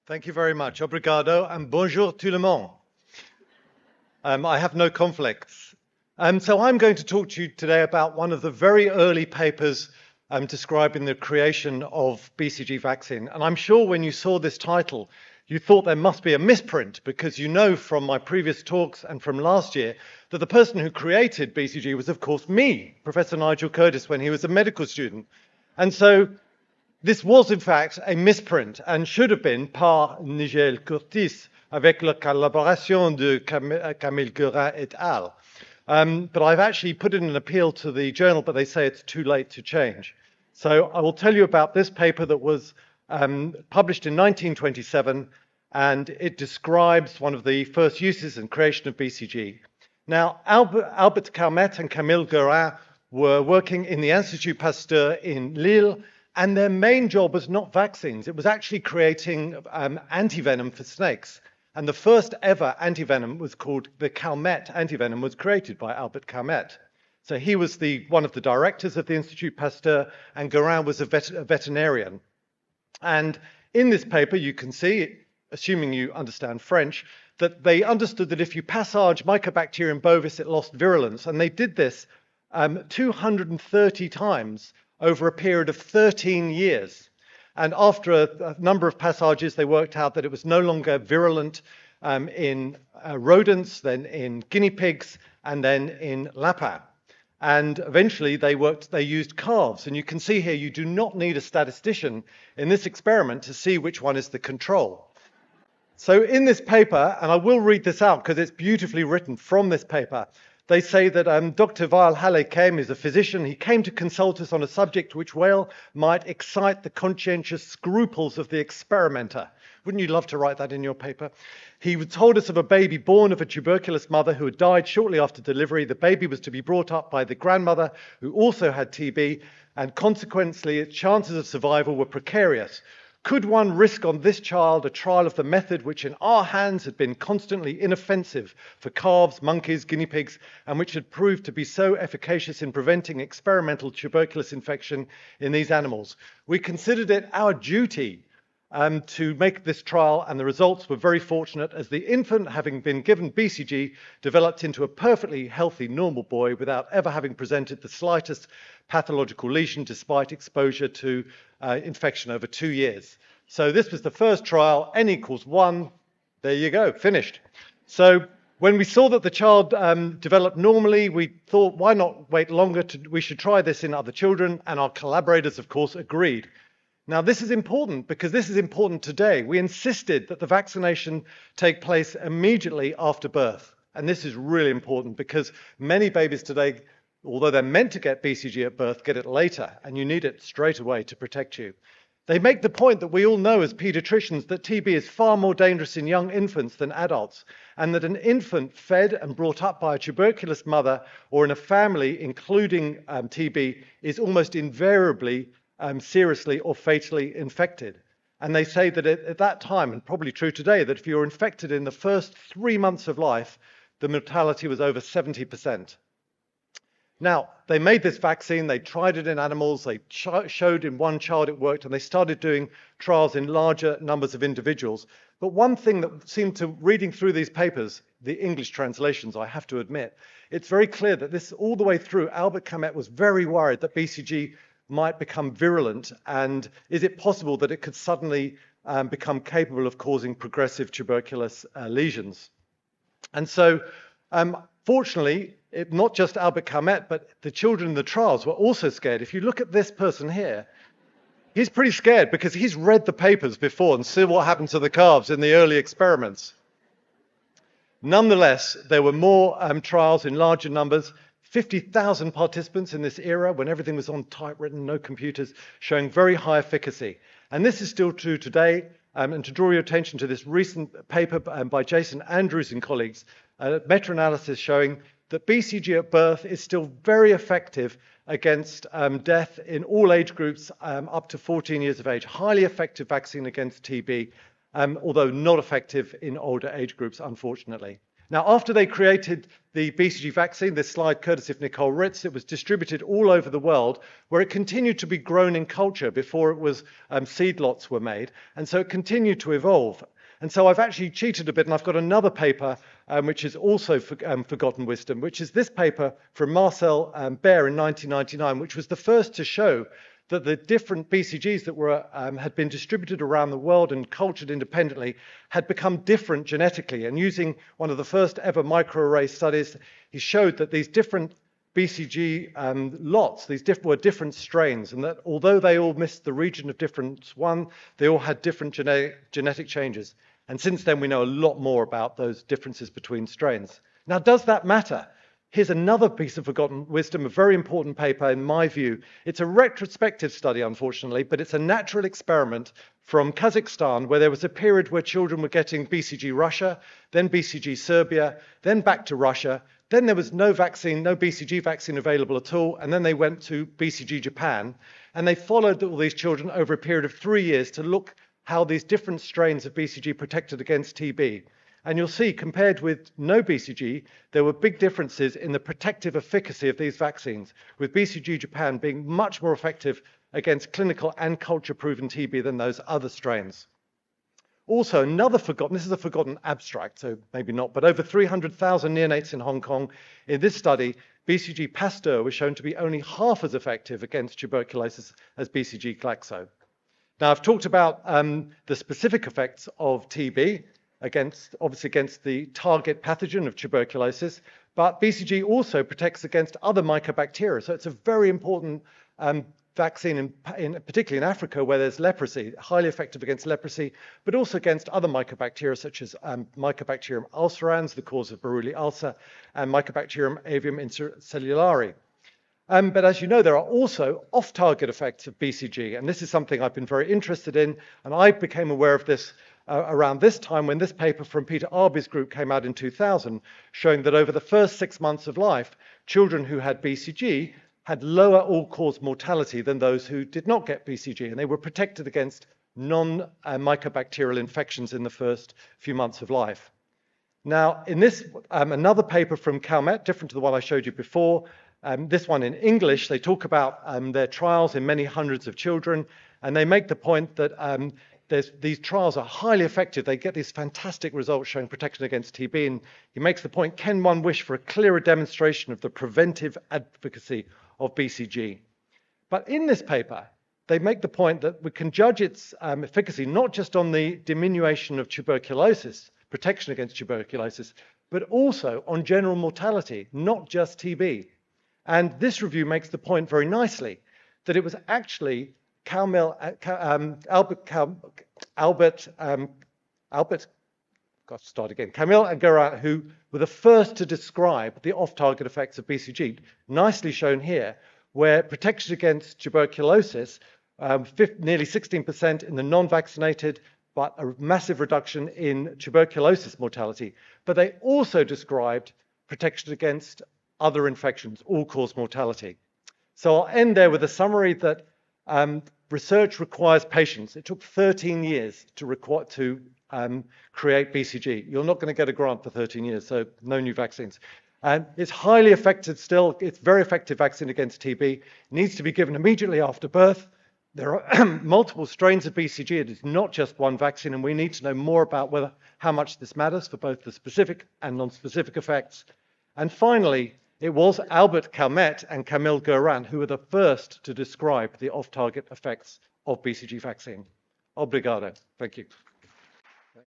Thank you very much. Obrigado and bonjour tout le monde. I have no conflicts. So I'm going to talk to you today about one of the very early papers describing the creation of BCG vaccine. And I'm sure when you saw this title, you thought there must be a misprint because you know from my previous talks and from last year that the person who created BCG was, of course, me, Professor Nigel Curtis, when he was a medical student. And so this was, in fact, a misprint and should have been par Nigel Curtis avec la collaboration de Camille Guerin et al. But I've actually put in an appeal to the journal, but they say it's too late to change. So I will tell you about this paper that was published in 1927, and it describes one of the first uses and creation of BCG. Now, Albert Calmette and Camille Guerin were working in the Institut Pasteur in Lille, and their main job was not vaccines. It was actually creating antivenom for snakes. And the first ever antivenom was called the Calmette antivenom, was created by Albert Calmette. So he was one of the directors of the Institut Pasteur, and Guerin was a veterinarian. And in this paper, you can see, assuming you understand French, that they understood that if you passage Mycobacterium bovis, it lost virulence. And they did this 230 times over a period of 13 years. And after a number of passages, they worked out that it was no longer virulent in rodents, then in guinea pigs, and then in lapins. And eventually they used calves. And you can see here, you do not need a statistician in this experiment to see which one is the control. So in this paper, and I will read this out because it's beautifully written from this paper, they say that Dr. Weil Halle came, is a physician. He came to consult us on a subject which well might excite the conscientious scruples of the experimenter. Wouldn't you love to write that in your paper? He told us of a baby born of a tuberculous mother who had died shortly after delivery. The baby was to be brought up by the grandmother who also had TB, and consequently its chances of survival were precarious. Could one risk on this child a trial of the method which in our hands had been constantly inoffensive for calves, monkeys, guinea pigs, and which had proved to be so efficacious in preventing experimental tuberculous infection in these animals? We considered it our duty to make this trial, and the results were very fortunate, as the infant, having been given BCG, developed into a perfectly healthy, normal boy without ever having presented the slightest pathological lesion despite exposure to infection over 2 years. So this was the first trial, n equals 1. There you go, finished. So when we saw that the child developed normally, we thought, why not wait longer? We should try this in other children, and our collaborators, of course, agreed. Now, this is important because this is important today. We insisted that the vaccination take place immediately after birth. And this is really important because many babies today, although they're meant to get BCG at birth, get it later, and you need it straight away to protect you. They make the point that we all know as pediatricians that TB is far more dangerous in young infants than adults, and that an infant fed and brought up by a tuberculous mother or in a family including TB is almost invariably seriously or fatally infected. And they say that at that time, and probably true today, that if you're infected in the first 3 months of life, the mortality was over 70%. Now, they made this vaccine, they tried it in animals, they showed in one child it worked, and they started doing trials in larger numbers of individuals. But one thing that seemed to, reading through these papers, the English translations, I have to admit, it's very clear that this, all the way through, Albert Calmette was very worried that BCG might become virulent, and is it possible that it could suddenly become capable of causing progressive tuberculous lesions? And so, fortunately, not just Albert Calmette, but the children in the trials were also scared. If you look at this person here, he's pretty scared because he's read the papers before and seen what happened to the calves in the early experiments. Nonetheless, there were more trials in larger numbers. 50,000 participants in this era when everything was on typewritten, no computers, showing very high efficacy. And this is still true today. And to draw your attention to this recent paper by Jason Andrews and colleagues, a meta-analysis showing that BCG at birth is still very effective against death in all age groups up to 14 years of age. Highly effective vaccine against TB, although not effective in older age groups, unfortunately. Now, after they created the BCG vaccine, this slide courtesy of Nicole Ritz, it was distributed all over the world, where it continued to be grown in culture before it was seed lots were made. And so it continued to evolve. And so I've actually cheated a bit, and I've got another paper, which is also forgotten wisdom, which is this paper from Marcel Baer in 1999, which was the first to show that the different BCGs that were, had been distributed around the world and cultured independently had become different genetically. And using one of the first ever microarray studies, he showed that these different BCG lots, were different strains, and that although they all missed the region of difference 1, they all had different genetic changes. And since then, we know a lot more about those differences between strains. Now, does that matter? Here's another piece of forgotten wisdom, a very important paper in my view. It's a retrospective study, unfortunately, but it's a natural experiment from Kazakhstan, where there was a period where children were getting BCG Russia, then BCG Serbia, then back to Russia. Then there was no vaccine, no BCG vaccine available at all, and then they went to BCG Japan, and they followed all these children over a period of 3 years to look how these different strains of BCG protected against TB. And you'll see, compared with no BCG, there were big differences in the protective efficacy of these vaccines, with BCG Japan being much more effective against clinical and culture-proven TB than those other strains. Also, another forgotten, this is a forgotten abstract, so maybe not, but over 300,000 neonates in Hong Kong. In this study, BCG Pasteur was shown to be only half as effective against tuberculosis as BCG Glaxo. Now, I've talked about the specific effects of TB, obviously against the target pathogen of tuberculosis, but BCG also protects against other mycobacteria. So it's a very important vaccine, particularly in Africa, where there's leprosy, highly effective against leprosy, but also against other mycobacteria, such as Mycobacterium ulcerans, the cause of Buruli ulcer, and Mycobacterium avium intracellulare. But as you know, there are also off-target effects of BCG, and this is something I've been very interested in, and I became aware of this around this time when this paper from Peter Arby's group came out in 2000, showing that over the first 6 months of life, children who had BCG had lower all-cause mortality than those who did not get BCG, and they were protected against non-mycobacterial infections in the first few months of life. Now, in this, another paper from Calmette, different to the one I showed you before, this one in English, they talk about their trials in many hundreds of children, and they make the point that these trials are highly effective. They get these fantastic results showing protection against TB, and he makes the point, can one wish for a clearer demonstration of the preventive advocacy of BCG? But in this paper, they make the point that we can judge its efficacy not just on the diminution of tuberculosis, protection against tuberculosis, but also on general mortality, not just TB. And this review makes the point very nicely that it was actually Camille and Geraint who were the first to describe the off-target effects of BCG, nicely shown here, where protection against tuberculosis, nearly 16% in the non-vaccinated, but a massive reduction in tuberculosis mortality. But they also described protection against other infections, all-cause mortality. So I'll end there with a summary that research requires patience. It took 13 years to create BCG. You're not going to get a grant for 13 years, so no new vaccines. And it's highly effective still. It's very effective vaccine against TB. It needs to be given immediately after birth. There are multiple strains of BCG. It is not just one vaccine, and we need to know more about how much this matters for both the specific and non-specific effects. And finally, it was Albert Calmette and Camille Geraint who were the first to describe the off-target effects of BCG vaccine. Obrigado. Thank you.